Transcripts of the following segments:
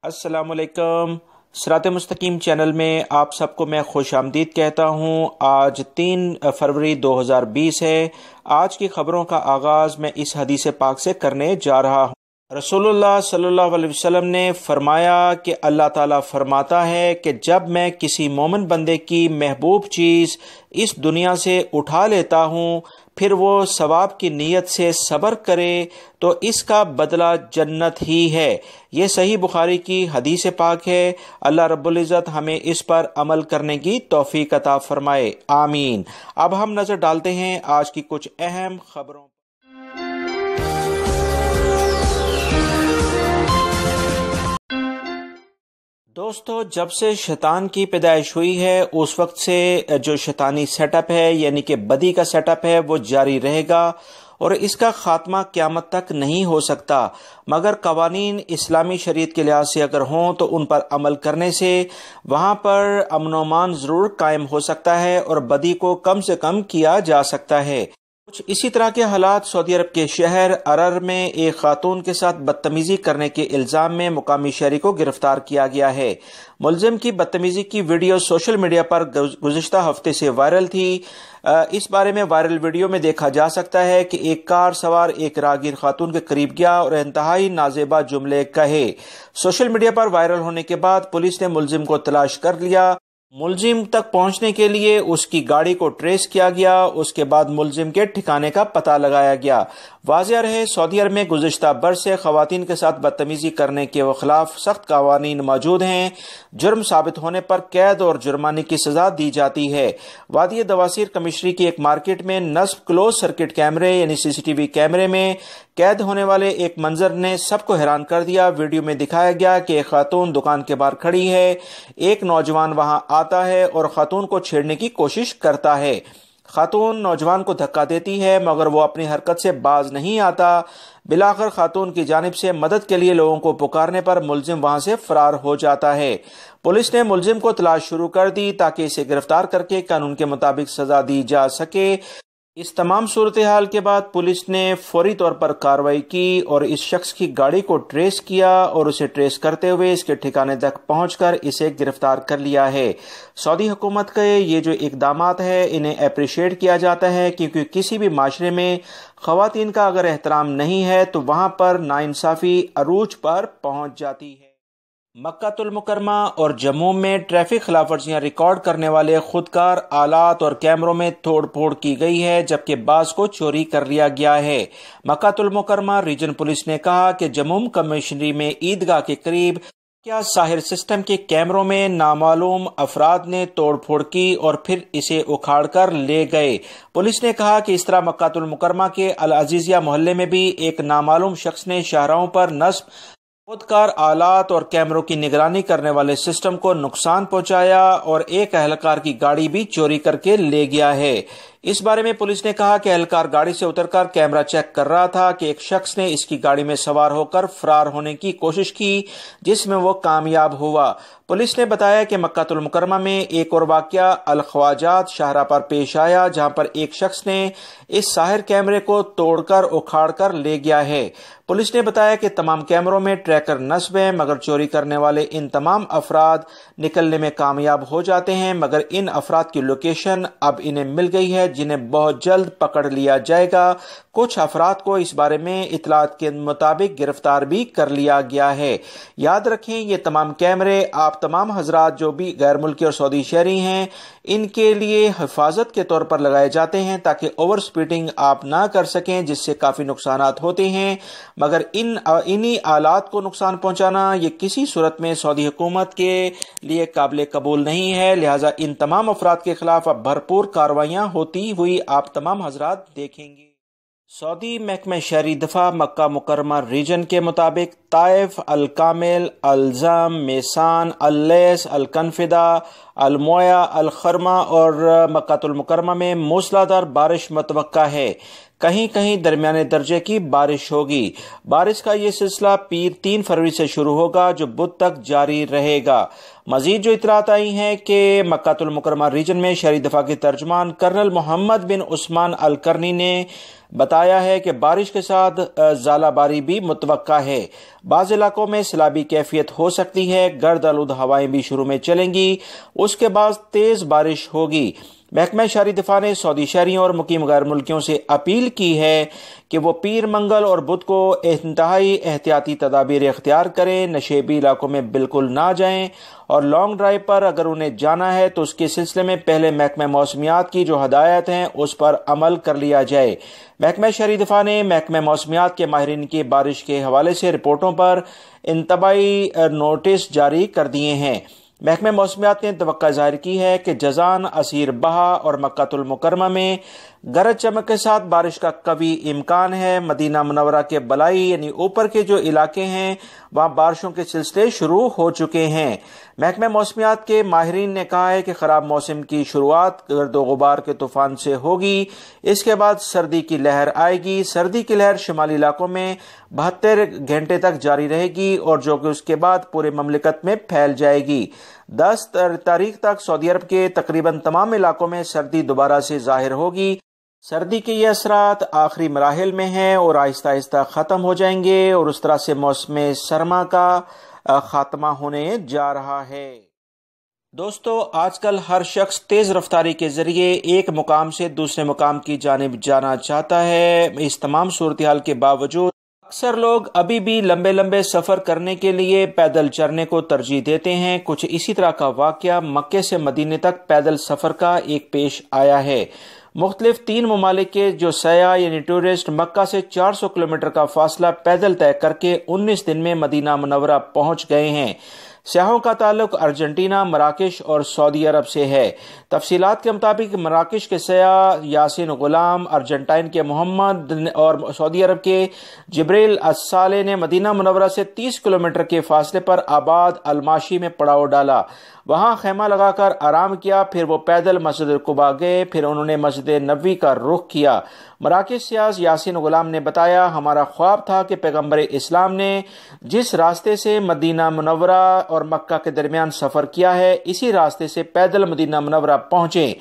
السلام علیکم۔ صراط مستقیم چینل میں آپ سب کو میں خوش آمدید کہتا ہوں۔ آج 3 فروری 2020 ہے۔ آج کی خبروں کا آغاز میں اس حدیث پاک سے کرنے جا رہا ہوں۔ رسول اللہ صلی اللہ علیہ وسلم نے فرمایا کہ اللہ تعالیٰ فرماتا ہے کہ جب میں کسی مومن بندے کی محبوب چیز اس دنیا سے اٹھا لیتا ہوں پھر وہ ثواب کی نیت سے صبر کرے تو اس کا بدلہ جنت ہی ہے۔ یہ صحیح بخاری کی حدیث پاک ہے۔ اللہ رب العزت ہمیں اس پر عمل کرنے کی توفیق عطا فرمائے، آمین۔ اب ہم نظر ڈالتے ہیں آج کی کچھ اہم خبروں۔ دوستو، جب سے شیطان کی پیدائش ہوئی ہے اس وقت سے جو شیطانی سیٹ اپ ہے یعنی کہ بدی کا سیٹ اپ ہے وہ جاری رہے گا اور اس کا خاتمہ قیامت تک نہیں ہو سکتا، مگر قوانین اسلامی شریعت کے لحاظ سے اگر ہوں تو ان پر عمل کرنے سے وہاں پر امن و امان ضرور قائم ہو سکتا ہے اور بدی کو کم سے کم کیا جا سکتا ہے۔ کچھ اسی طرح کے حالات سعودی عرب کے شہر ارر میں ایک خاتون کے ساتھ بدتمیزی کرنے کے الزام میں مقامی شہری کو گرفتار کیا گیا ہے۔ ملزم کی بدتمیزی کی ویڈیو سوشل میڈیا پر گزشتہ ہفتے سے وائرل تھی۔ اس بارے میں وائرل ویڈیو میں دیکھا جا سکتا ہے کہ ایک کار سوار ایک راہگیر خاتون کے قریب گیا اور انتہائی نازیبا جملے کہے۔ سوشل میڈیا پر وائرل ہونے کے بعد پولیس نے ملزم کو تلاش کر لیا۔ ملزم تک پہنچنے کے لیے اس کی گاڑی کو ٹریس کیا گیا، اس کے بعد ملزم کے ٹھکانے کا پتہ لگایا گیا۔ واضح رہے، سعودی عرب میں گزشتہ برس سے خواتین کے ساتھ بدتمیزی کرنے کے خلاف سخت قوانین موجود ہیں۔ جرم ثابت ہونے پر قید اور جرمانے کی سزا دی جاتی ہے۔ وادی دواسیر کمشنری کی ایک مارکیٹ میں نصب کلوز سرکٹ کیمرے یعنی CCTV کیمرے میں قید ہونے والے ایک منظر نے سب کو حیران کر دیا۔ ویڈیو میں دکھایا گیا کہ ایک خاتون دکان کے باہر کھڑی ہے، ایک نوجوان وہاں آتا ہے اور خاتون کو چھیڑنے کی کوشش کرتا ہے۔ خاتون نوجوان کو دھکا دیتی ہے مگر وہ اپنی حرکت سے باز نہیں آتا۔ بالآخر خاتون کی جانب سے مدد کے لیے لوگوں کو پکارنے پر ملزم وہاں سے فرار ہو جاتا ہے۔ پولیس نے ملزم کو تلاش شروع کر دی تاکہ اسے گرفتار کر کے قانون کے مطابق سزا دی جا سکے۔ اس تمام صورتحال کے بعد پولیس نے فوری طور پر کارروائی کی اور اس شخص کی گاڑی کو ٹریس کیا اور اسے ٹریس کرتے ہوئے اس کے ٹھکانے تک پہنچ کر اسے گرفتار کر لیا ہے۔ سعودی حکومت کے یہ جو اقدامات ہیں انہیں اپریشیٹ کیا جاتا ہے کیونکہ کسی بھی معاشرے میں خواتین کا اگر احترام نہیں ہے تو وہاں پر ناانصافی عروج پر پہنچ جاتی ہے۔ مکہ المکرمہ اور جموں میں ٹریفک خلاف ورزیاں ریکارڈ کرنے والے خودکار آلات اور کیمروں میں توڑ پھوڑ کی گئی ہے جبکہ بعض کو چوری کر لیا گیا ہے۔ مکہ المکرمہ ریجن پولیس نے کہا کہ جموں کمشنری میں عیدگاہ کے قریب کیا ساحر سسٹم کے کیمروں میں نامعلوم افراد نے توڑ پھوڑ کی اور پھر اسے اکھاڑ کر لے گئے۔ پولیس نے کہا کہ اس طرح مکہ المکرمہ کے العزیزیہ محلے میں بھی ایک نامعلوم شخص نے شاہراہوں پر نصب خودکار آلات اور کیمروں کی نگرانی کرنے والے سسٹم کو نقصان پہنچایا اور ایک اہلکار کی گاڑی بھی چوری کر کے لے گیا ہے۔ اس بارے میں پولیس نے کہا کہ اہلکار گاڑی سے اتر کر کیمرہ چیک کر رہا تھا کہ ایک شخص نے اس کی گاڑی میں سوار ہو کر فرار ہونے کی کوشش کی جس میں وہ کامیاب ہوا۔ پولیس نے بتایا کہ مکہ المکرمہ میں ایک اور واقعہ الخواجات شاہراہ پر پیش آیا جہاں پر ایک شخص نے اس ساحر کیمرے کو توڑ کر اکھاڑ کر لے گیا ہے۔ پولیس نے بتایا کہ تمام کیمروں میں ٹریکر نصب ہیں مگر چوری کرنے والے ان تمام افراد نکلنے میں کامیاب ہو جاتے ہیں، مگر ان افراد کی لوکیشن اب انہیں مل گئی ہے جنہیں بہت جلد پکڑ لیا جائے گا۔ کچھ افراد کو اس بارے میں اطلاعات کے مطابق گرفتار بھی کر لیا گیا ہے۔ یاد رکھیں یہ تمام کیمرے آپ تمام حضرات جو بھی غیر ملکی اور سعودی شہری ہیں ان کے لیے حفاظت کے طور پر لگائے جاتے ہیں تاکہ اوور سپیڈنگ آپ نہ کر سکیں جس سے کافی نقصانات ہوتے ہیں، مگر انہی آلات کو نقصان پہنچانا یہ کسی صورت میں سعودی حکومت کے لیے قابل قبول نہیں ہے، لہٰذا ان تمام افراد کے خلاف اب بھرپور کارروائیاں ہوتی ہوئی آپ تمام حضرات دیکھیں گے۔ سعودی محکمہ شہری دفاع مکہ مکرمہ ریجن کے مطابق طائف، الکامل، الزم، میسان، اللیس، الکنفدہ، المویا، الخرمہ اور مکہ المکرمہ میں موسلادھار بارش متوقع ہے۔ کہیں کہیں درمیانے درجے کی بارش ہوگی۔ بارش کا یہ سلسلہ پیر 3 فروری سے شروع ہوگا جو بدھ تک جاری رہے گا۔ مزید جو اطلاعات آئی ہیں کہ مکہ المکرمہ ریجن میں شہری دفاع کے ترجمان کرنل محمد بن عثمان القرنی نے بتایا ہے کہ بارش کے ساتھ ژالہ باری بھی متوقع ہے۔ بعض علاقوں میں سیلابی کیفیت ہو سکتی ہے، گرد آلود ہوائیں بھی شروع میں چلیں گی، اس کے بعد تیز بارش ہوگی۔ محکمہ شہری دفاع نے سعودی شہریوں اور مقیم غیر ملکیوں سے اپیل کی ہے کہ وہ پیر، منگل اور بدھ کو انتہائی احتیاطی تدابیر اختیار کریں، نشیبی علاقوں میں بالکل نہ جائیں، اور لانگ ڈرائیو پر اگر انہیں جانا ہے تو اس کے سلسلے میں پہلے محکمہ موسمیات کی جو ہدایات ہیں اس پر عمل کر لیا جائے۔ محکمہ شہری دفاع نے محکمہ موسمیات کے ماہرین کی بارش کے حوالے سے رپورٹوں پر انتباہی نوٹس جاری کر دیے ہیں۔ محکمہ موسمیات نے توقع ظاہر کی ہے کہ جازان، عسیر بہا اور مکہ المکرمہ میں گرج چمک کے ساتھ بارش کا قوی امکان ہے۔ مدینہ منورہ کے بالائی یعنی اوپر کے جو علاقے ہیں وہاں بارشوں کے سلسلے شروع ہو چکے ہیں۔ محکمہ موسمیات کے ماہرین نے کہا ہے کہ خراب موسم کی شروعات گرد و غبار کے طوفان سے ہوگی، اس کے بعد سردی کی لہر آئے گی۔ سردی کی لہر شمالی علاقوں میں 72 گھنٹے تک جاری رہے گی اور جو کہ اس کے بعد پورے مملکت میں پھیل جائے گی۔ 10 تاریخ تک سعودی عرب کے تقریباً تمام علاقوں میں سردی دوبارہ سے ظاہر ہوگی۔ سردی کے یہ اثرات آخری مراحل میں ہیں اور آہستہ آہستہ ختم ہو جائیں گے اور اس طرح سے موسم سرما کا خاتمہ ہونے جا رہا ہے۔ دوستو، آج کل ہر شخص تیز رفتاری کے ذریعے ایک مقام سے دوسرے مقام کی جانب جانا چاہتا ہے۔ اس تمام صورتحال کے باوجود اکثر لوگ ابھی بھی لمبے لمبے سفر کرنے کے لیے پیدل چلنے کو ترجیح دیتے ہیں۔ کچھ اسی طرح کا واقعہ مکے سے مدینے تک پیدل سفر کا ایک پیش آیا ہے۔ مختلف 3 ممالک کے جو سیاح یعنی ٹورسٹ مکہ سے 400 کلومیٹر کا فاصلہ پیدل طے کر کے 19 دن میں مدینہ منورہ پہنچ گئے ہیں۔ سیاحوں کا تعلق ارجنٹینا، مراکش اور سعودی عرب سے ہے۔ تفصیلات کے مطابق مراکش کے سیاح یاسین غلام، ارجنٹائن کے محمد اور سعودی عرب کے جبریل الصالح نے مدینہ منورہ سے 30 کلومیٹر کے فاصلے پر آباد الماشی میں پڑاؤ ڈالا، وہاں خیمہ لگا کر آرام کیا، پھر وہ پیدل مسجد قباء گئے، پھر انہوں نے مسجد نبوی کا رخ کیا۔ مراکش سیاح یاسین غلام نے بتایا، ہمارا خواب تھا کہ پیغمبر اسلام نے جس راستے سے مدینہ منورہ اور مکہ کے درمیان سفر کیا ہے اسی راستے سے پیدل مدینہ منورہ پہنچے۔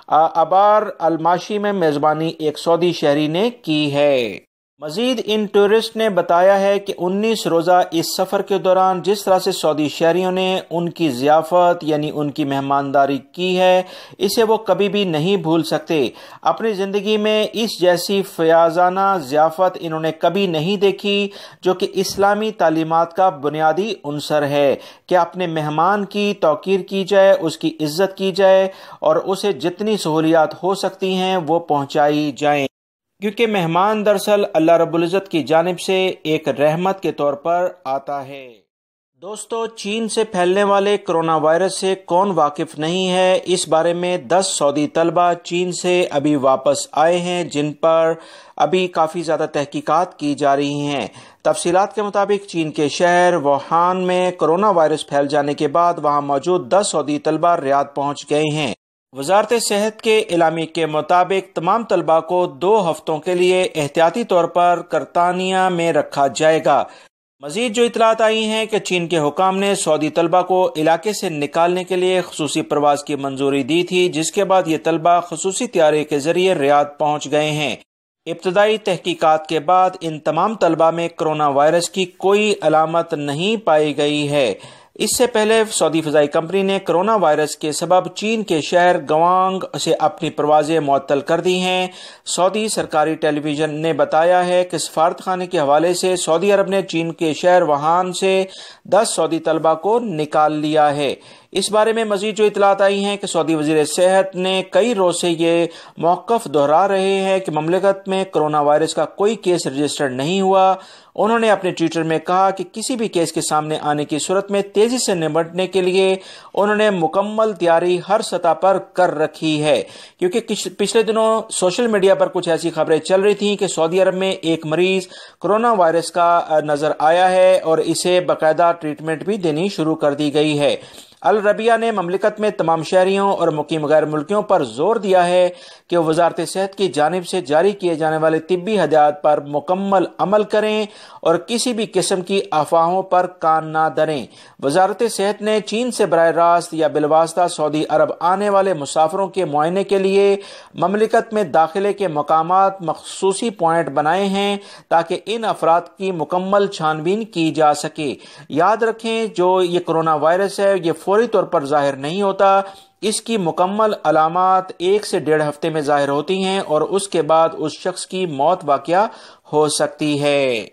آبار الماشی میں میزبانی ایک سعودی شہری نے کی ہے۔ مزید ان ٹورسٹ نے بتایا ہے کہ 19 روزہ اس سفر کے دوران جس طرح سے سعودی شہریوں نے ان کی ضیافت یعنی ان کی مہمانداری کی ہے اسے وہ کبھی بھی نہیں بھول سکتے۔ اپنی زندگی میں اس جیسی فیاضانہ ضیافت انہوں نے کبھی نہیں دیکھی، جو کہ اسلامی تعلیمات کا بنیادی عنصر ہے کہ اپنے مہمان کی توقیر کی جائے، اس کی عزت کی جائے اور اسے جتنی سہولیات ہو سکتی ہیں وہ پہنچائی جائیں، کیونکہ مہمان دراصل اللہ رب العزت کی جانب سے ایک رحمت کے طور پر آتا ہے۔ دوستو، چین سے پھیلنے والے کرونا وائرس سے کون واقف نہیں ہے؟ اس بارے میں 10 سعودی طلبہ چین سے ابھی واپس آئے ہیں جن پر ابھی کافی زیادہ تحقیقات کی جا رہی ہیں۔ تفصیلات کے مطابق چین کے شہر ووہان میں کرونا وائرس پھیل جانے کے بعد وہاں موجود 10 سعودی طلبہ ریاض پہنچ گئے ہیں۔ وزارت صحت کے اعلامیے کے مطابق تمام طلباء کو 2 ہفتوں کے لیے احتیاطی طور پر کرتانیہ میں رکھا جائے گا۔ مزید جو اطلاعات آئی ہیں کہ چین کے حکام نے سعودی طلباء کو علاقے سے نکالنے کے لیے خصوصی پرواز کی منظوری دی تھی، جس کے بعد یہ طلباء خصوصی طیارے کے ذریعے ریاض پہنچ گئے ہیں۔ ابتدائی تحقیقات کے بعد ان تمام طلباء میں کرونا وائرس کی کوئی علامت نہیں پائی گئی ہے۔ اس سے پہلے سعودی فضائی کمپنی نے کرونا وائرس کے سبب چین کے شہر گوانگ سے اپنی پروازیں معطل کر دی ہیں۔ سعودی سرکاری ٹیلی ویژن نے بتایا ہے کہ سفارت خانے کے حوالے سے سعودی عرب نے چین کے شہر ووہان سے 10 سعودی طلباء کو نکال لیا ہے۔ اس بارے میں مزید جو اطلاعات آئی ہیں کہ سعودی وزیر صحت نے کئی روز سے یہ موقف دہرا رہے ہیں کہ مملکت میں کرونا وائرس کا کوئی کیس رجسٹر نہیں ہوا۔ انہوں نے اپنے ٹویٹر میں کہا کہ کسی بھی کیس کے سامنے آنے کی صورت میں تیزی سے نمٹنے کے لیے انہوں نے مکمل تیاری ہر سطح پر کر رکھی ہے، کیونکہ پچھلے دنوں سوشل میڈیا پر کچھ ایسی خبریں چل رہی تھیں کہ سعودی عرب میں ایک مریض کرونا وائرس کا نظر آیا ہے اور اسے باقاعدہ ٹریٹمنٹ بھی دینی شروع کر دی گئی ہے۔ الربیہ نے مملکت میں تمام شہریوں اور مقیم غیر ملکیوں پر زور دیا ہے کہ وزارت صحت کی جانب سے جاری کیے جانے والے طبی ہدایات پر مکمل عمل کریں اور کسی بھی قسم کی افواہوں پر کان نہ دھریں۔ وزارت صحت نے چین سے براہ راست یا بالواسطہ سعودی عرب آنے والے مسافروں کے معائنے کے لیے مملکت میں داخلے کے مقامات مخصوصی پوائنٹ بنائے ہیں تاکہ ان افراد کی مکمل چھان بین کی جا سکے۔ یاد رکھیں، جو یہ کرونا وائرس ہے یہ فوری طور پر ظاہر نہیں ہوتا، اس کی مکمل علامات 1 سے 1.5 ہفتے میں ظاہر ہوتی ہیں اور اس کے بعد اس شخص کی موت واقع ہو سکتی ہے۔